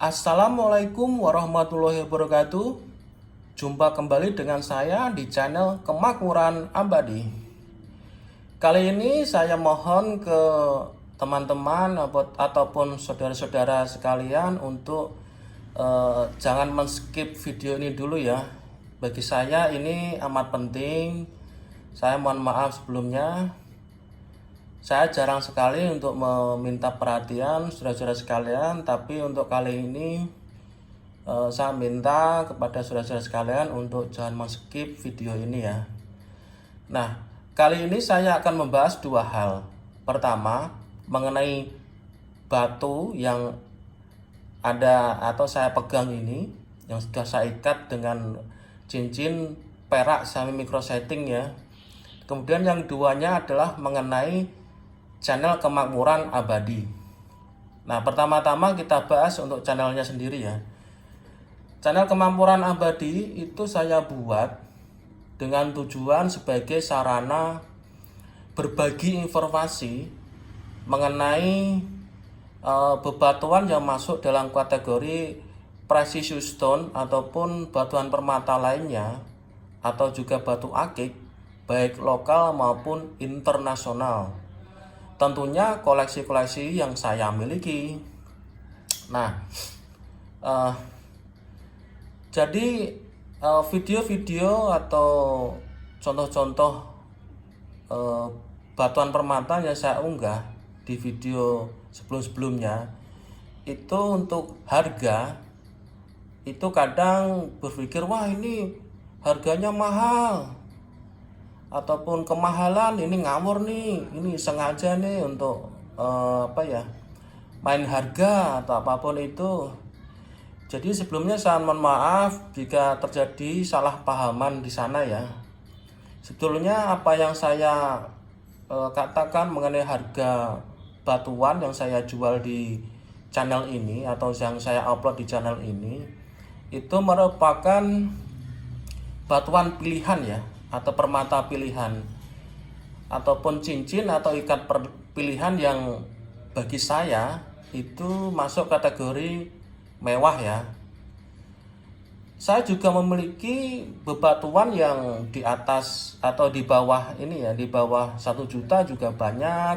Assalamualaikum warahmatullahi wabarakatuh. Jumpa kembali dengan saya di channel Kemakmuran Abadi. Kali ini saya mohon ke teman-teman ataupun saudara-saudara sekalian untuk jangan men-skip video ini dulu ya. Bagi saya ini amat penting. Saya mohon maaf sebelumnya. Saya jarang sekali untuk meminta perhatian saudara-saudara sekalian, tapi untuk kali ini saya minta kepada saudara-saudara sekalian untuk jangan men-skip video ini ya. Nah, kali ini saya akan membahas dua hal. Pertama, mengenai batu yang ada atau saya pegang ini, yang sudah saya ikat dengan cincin perak semi micro setting ya. Kemudian yang keduanya adalah mengenai channel Kemakmuran Abadi. Nah, pertama-tama kita bahas untuk channelnya sendiri ya. Channel Kemakmuran Abadi itu saya buat dengan tujuan sebagai sarana berbagi informasi mengenai bebatuan yang masuk dalam kategori precious stone ataupun batuan permata lainnya, atau juga batu akik baik lokal maupun internasional. Tentunya koleksi-koleksi yang saya miliki. Nah, jadi video-video atau contoh-contoh batuan permata yang saya unggah di video sebelum-sebelumnya itu untuk harga itu kadang berpikir, wah ini harganya mahal ataupun kemahalan, ini ngawur nih, ini sengaja nih untuk main harga atau apapun itu. Jadi sebelumnya saya mohon maaf jika terjadi salah pahaman di sana ya. Sebetulnya apa yang saya katakan mengenai harga batuan yang saya jual di channel ini atau yang saya upload di channel ini itu merupakan batuan pilihan ya, atau permata pilihan ataupun cincin atau ikat pilihan yang bagi saya itu masuk kategori mewah ya. Saya juga memiliki bebatuan yang di atas atau di bawah ini ya, di bawah 1 juta juga banyak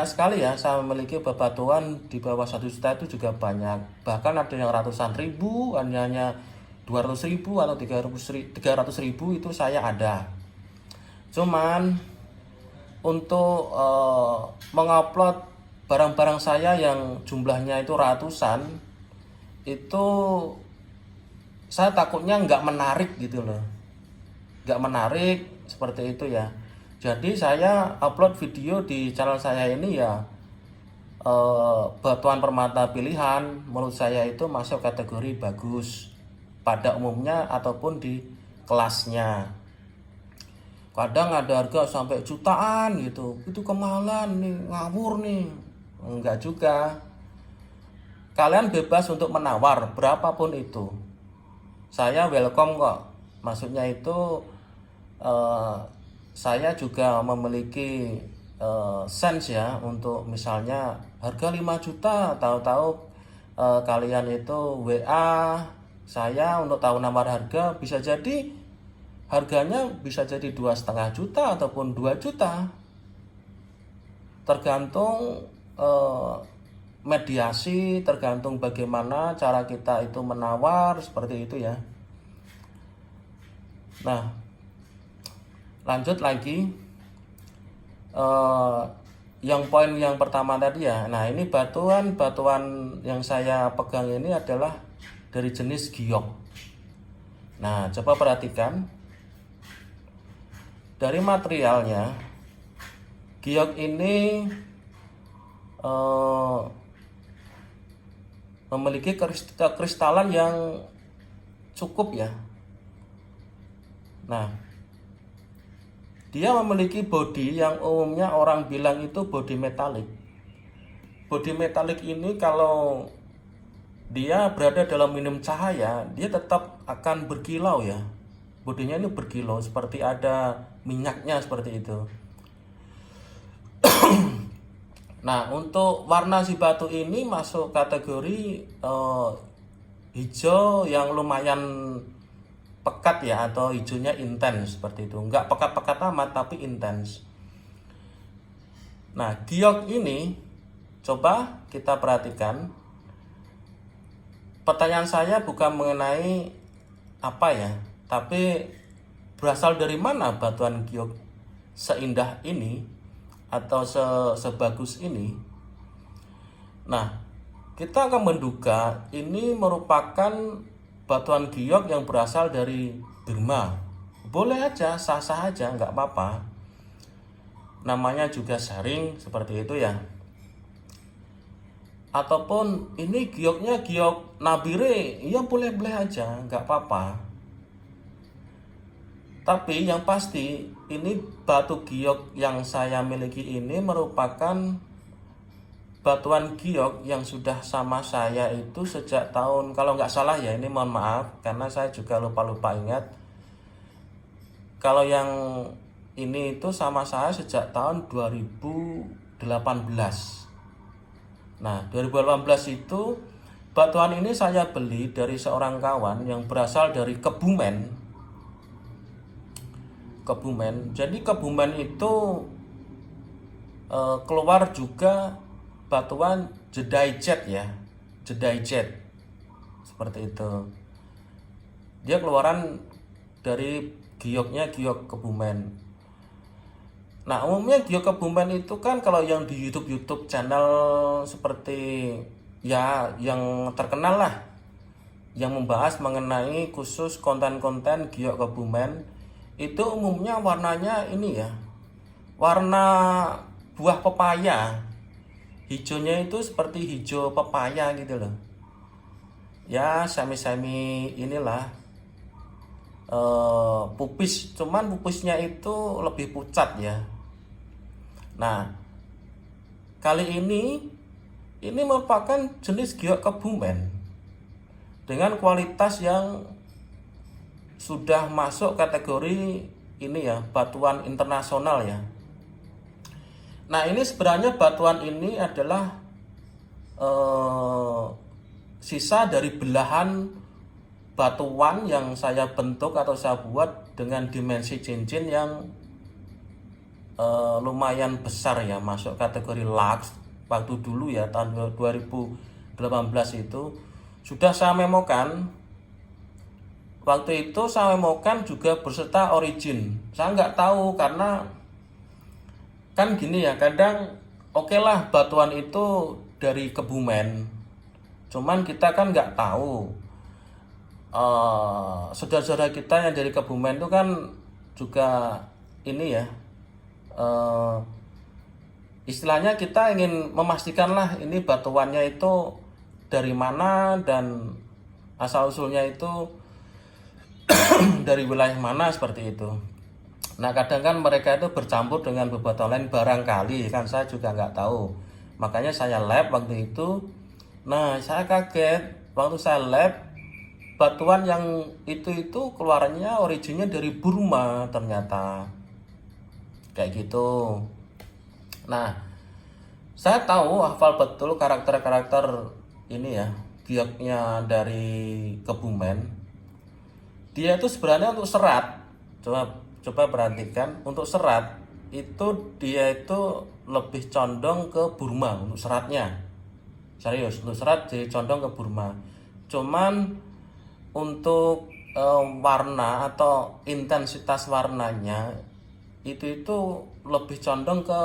sekali ya. Saya memiliki bebatuan di bawah 1 juta itu juga banyak, bahkan ada yang ratusan ribu, hanya 200.000 atau 300.000 itu saya ada. Cuman untuk mengupload barang-barang saya yang jumlahnya itu ratusan, itu saya takutnya nggak menarik gitu loh, nggak menarik seperti itu ya. Jadi saya upload video di channel saya ini ya, batuan permata pilihan menurut saya itu masuk kategori bagus pada umumnya ataupun di kelasnya. Kadang ada harga sampai jutaan gitu, itu kemahalan nih, ngawur nih. Enggak juga. Kalian bebas untuk menawar berapapun itu, saya welcome kok. Maksudnya itu saya juga memiliki sense ya, untuk misalnya harga 5 juta, tahu-tahu kalian itu WA saya untuk tahu nomor harga, bisa jadi harganya bisa jadi 2,5 juta ataupun 2 juta, tergantung mediasi, tergantung bagaimana cara kita itu menawar, seperti itu ya. Nah, lanjut lagi yang poin yang pertama tadi ya. Nah, ini batuan yang saya pegang ini adalah dari jenis giok. Nah, coba perhatikan dari materialnya. Giok ini memiliki kristalan yang cukup ya. Nah, dia memiliki bodi yang umumnya orang bilang itu bodi metalik. Bodi metalik ini kalau dia berada dalam minim cahaya, dia tetap akan berkilau ya. Bodinya ini berkilau, seperti ada minyaknya seperti itu. Nah, untuk warna si batu ini masuk kategori hijau yang lumayan pekat ya, atau hijaunya intens seperti itu. Nggak pekat-pekat amat tapi intens. Nah, giok ini coba kita perhatikan. Pertanyaan saya bukan mengenai apa ya, tapi berasal dari mana batuan giok seindah ini atau sebagus ini. Nah, kita akan menduga ini merupakan batuan giok yang berasal dari Burma. Boleh aja, sah-sah aja, nggak apa-apa. Namanya juga sharing seperti itu ya. Ataupun ini gioknya giok Nabire, ya boleh-boleh aja, nggak apa-apa. Tapi yang pasti ini batu giok yang saya miliki ini merupakan batuan giok yang sudah sama saya itu sejak tahun, kalau nggak salah ya, ini mohon maaf karena saya juga lupa-lupa ingat. Kalau yang ini itu sama saya sejak tahun 2018. Nah, 2018 itu batuan ini saya beli dari seorang kawan yang berasal dari Kebumen. Jadi Kebumen itu keluar juga batuan Jedaijet ya. Jedaijet. Seperti itu. Dia keluaran dari gioknya giok Kebumen. Nah, umumnya giok Kebumen itu kan kalau yang di YouTube channel seperti ya yang terkenal lah, yang membahas mengenai khusus konten-konten giok Kebumen, itu umumnya warnanya ini ya, warna buah pepaya. Hijaunya itu seperti hijau pepaya gitu loh. Ya, semi-semi inilah pupis, cuman pupisnya itu lebih pucat ya. Nah, kali ini merupakan jenis giok Kebumen dengan kualitas yang sudah masuk kategori ini ya, batuan internasional ya. Nah, ini sebenarnya batuan ini adalah sisa dari belahan batuan yang saya bentuk atau saya buat dengan dimensi cincin yang lumayan besar ya, masuk kategori lux. Waktu dulu ya tahun 2018 itu sudah saya memokan. Waktu itu saya memokan juga berserta origin. Saya nggak tahu karena kan gini ya, kadang oke lah batuan itu dari Kebumen, cuman kita kan nggak tahu saudara-saudara kita yang dari Kebumen itu kan juga ini ya, istilahnya kita ingin memastikan lah ini batuannya itu dari mana dan asal usulnya itu dari wilayah mana seperti itu. Nah, kadang kan mereka itu bercampur dengan bebatuan lain, barangkali kan, saya juga nggak tahu. Makanya saya lab waktu itu. Nah, saya kaget waktu saya lab, batuan yang itu keluarannya originnya dari Burma ternyata. Kayak gitu. Nah, saya tahu hafal betul karakter-karakter ini ya, gioknya dari Kebumen. Dia itu sebenarnya untuk serat. Coba perhatikan, untuk serat itu dia itu lebih condong ke Burma untuk seratnya. Serius, untuk serat jadi condong ke Burma. Cuman untuk warna atau intensitas warnanya itu lebih condong ke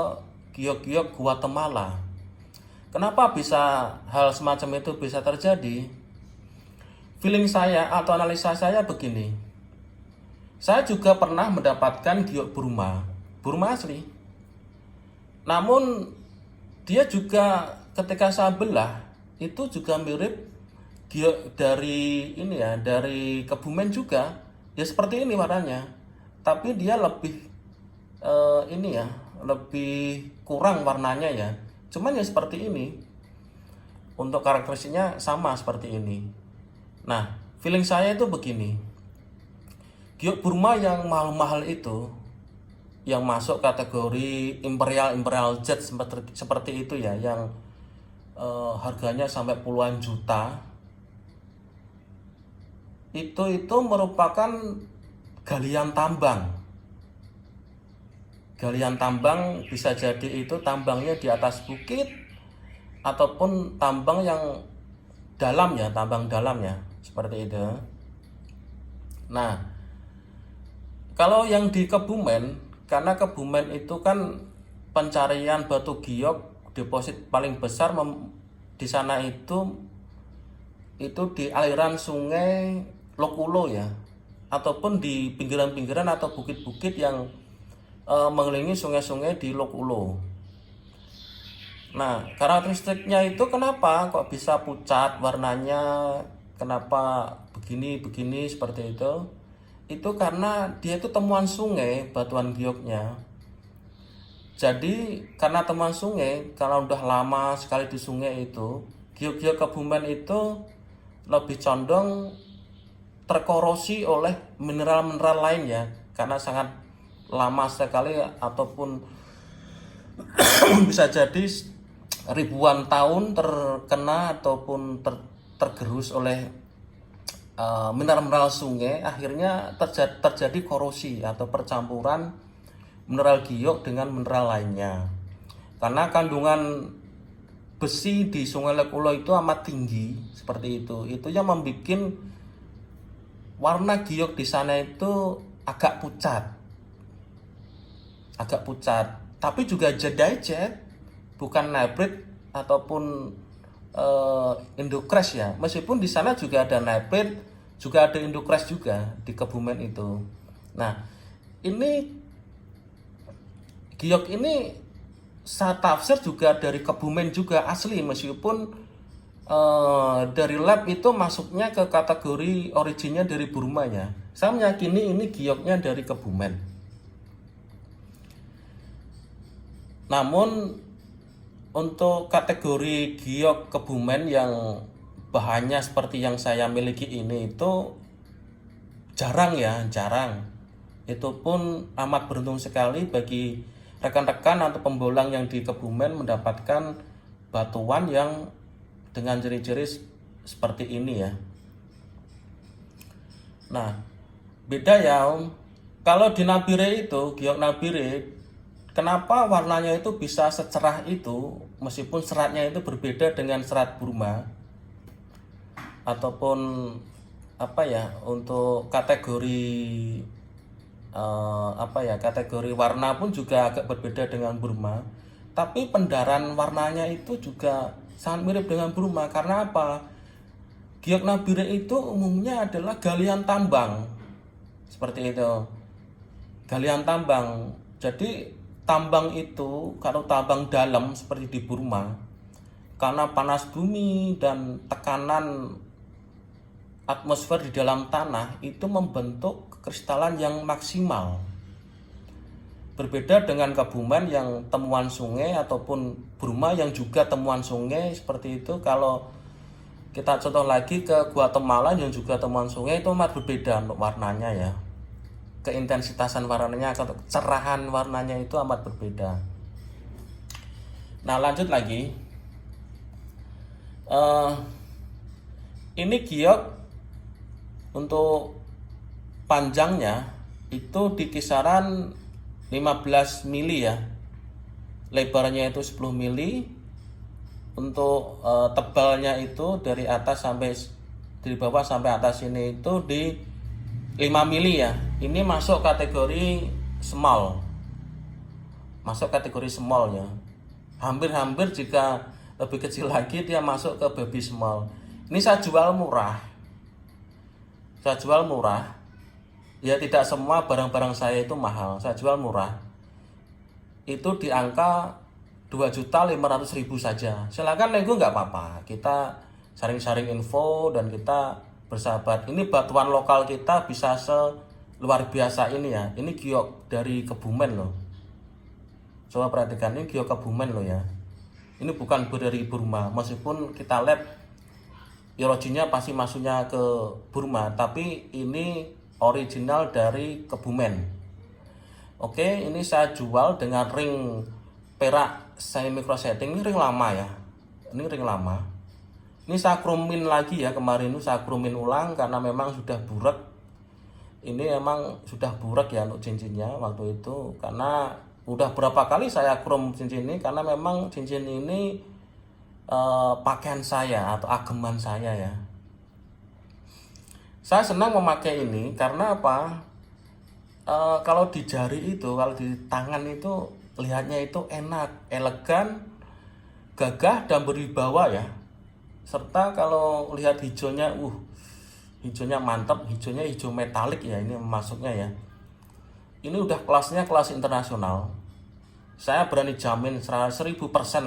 giok-giok Guatemala. Kenapa bisa hal semacam itu bisa terjadi? Feeling saya atau analisa saya begini. Saya juga pernah mendapatkan giok Burma asli. Namun dia juga ketika saya belah itu juga mirip giok dari ini ya, dari Kebumen juga. Ya seperti ini warnanya. Tapi dia lebih ini ya, lebih kurang warnanya ya. Cuman ya seperti ini. Untuk karakteristiknya sama seperti ini. Nah, feeling saya itu begini. Giok Burma yang mahal-mahal itu yang masuk kategori imperial jet seperti itu ya, yang harganya sampai puluhan juta. Itu merupakan galian tambang. Galian tambang bisa jadi itu tambangnya di atas bukit ataupun tambang yang dalam ya, tambang dalam ya, seperti itu. Nah, kalau yang di Kebumen, karena Kebumen itu kan pencarian batu giok, deposit paling besar di sana itu di aliran sungai Lokulo ya, ataupun di pinggiran-pinggiran atau bukit-bukit yang mengelilingi sungai-sungai di Lokulo. Nah, karakteristiknya itu kenapa kok bisa pucat warnanya, kenapa begini seperti itu? Itu karena dia itu temuan sungai batuan gioknya. Jadi karena temuan sungai, kalau udah lama sekali di sungai itu, giok-giok Kebumen itu lebih condong terkorosi oleh mineral-mineral lain ya, karena sangat lama sekali ataupun bisa jadi ribuan tahun terkena ataupun tergerus oleh mineral-mineral sungai, akhirnya terjadi korosi atau percampuran mineral giok dengan mineral lainnya. Karena kandungan besi di Sungai Lokulo itu amat tinggi seperti itu yang membuat warna giok di sana itu agak pucat, tapi juga jet, bukan nitrit ataupun Indocrash ya. Meskipun di sana juga ada nitrit, juga ada Indocrash juga di Kebumen itu. Nah, ini giok ini saya tafsir juga dari Kebumen juga asli, meskipun dari lab itu masuknya ke kategori originnya dari Burma ya. Saya meyakini ini gioknya dari Kebumen. Namun untuk kategori giok Kebumen yang bahannya seperti yang saya miliki ini itu jarang. Itu pun amat beruntung sekali bagi rekan-rekan atau pembolang yang di Kebumen mendapatkan batuan yang dengan ciri-ciri seperti ini ya. Nah, beda ya Om. Kalau di Nabire itu, giok Nabire, kenapa warnanya itu bisa secerah itu, meskipun seratnya itu berbeda dengan serat Burma, ataupun untuk kategori kategori warna pun juga agak berbeda dengan Burma, tapi pendaran warnanya itu juga sangat mirip dengan Burma. Karena apa? Giok Nabire itu umumnya adalah galian tambang, seperti itu, galian tambang. Jadi tambang itu, kalau tambang dalam seperti di Burma, karena panas bumi dan tekanan atmosfer di dalam tanah itu membentuk kekristalan yang maksimal. Berbeda dengan Kebumen yang temuan sungai ataupun Burma yang juga temuan sungai seperti itu. Kalau kita contoh lagi ke Guatemala yang juga temuan sungai, itu amat berbeda untuk warnanya ya. Keintensitasan warnanya atau kecerahan warnanya itu amat berbeda. Nah, lanjut lagi. Ini giok untuk panjangnya itu di kisaran 15 mili ya. Lebarnya itu 10 mili. Untuk tebalnya itu dari bawah sampai atas ini itu di 5 mili ya. Ini masuk kategori small. Ya. Hampir jika lebih kecil lagi dia masuk ke baby small. Ini saya jual murah. Ya, tidak semua barang-barang saya itu mahal. Saya jual murah. Itu di angka 2.500.000 saja. Silakan nego nggak apa-apa. Kita sharing-sharing info dan kita bersahabat. Ini batuan lokal kita bisa luar biasa ini ya. Ini giok dari Kebumen loh. Coba perhatikan, ini giok Kebumen loh ya. Ini bukan dari Burma. Meskipun kita lab originnya pasti masuknya ke Burma, tapi ini original dari Kebumen. Oke, ini saya jual dengan ring perak semi micro setting. Ini ring lama ya. Ini ring lama. Ini saya krumin lagi ya, kemarin itu saya krumin ulang karena memang sudah burak. Ini emang sudah burak ya untuk cincinnya waktu itu, karena udah berapa kali saya krum cincin ini karena memang cincin ini pakaian saya atau ageman saya ya. Saya senang memakai ini karena apa? Kalau di jari itu, kalau di tangan itu lihatnya itu enak, elegan, gagah dan berwibawa ya. Serta kalau lihat hijaunya, hijaunya mantap, hijaunya hijau metalik ya, ini masuknya ya. Ini udah kelasnya kelas internasional. Saya berani jamin 1000%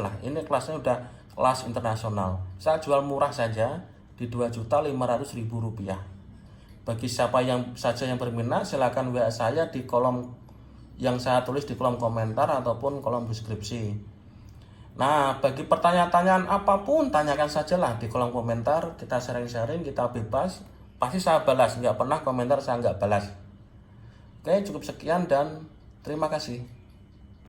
lah, ini kelasnya udah kelas internasional. Saya jual murah saja di Rp2.500.000. Bagi siapa yang saja yang berminat, silakan WA saya di kolom yang saya tulis di kolom komentar ataupun kolom deskripsi. Nah, bagi pertanyaan-pertanyaan apapun, tanyakan sajalah di kolom komentar. Kita sharing-sharing, kita bebas. Pasti saya balas, nggak pernah komentar saya nggak balas. Oke, cukup sekian dan terima kasih.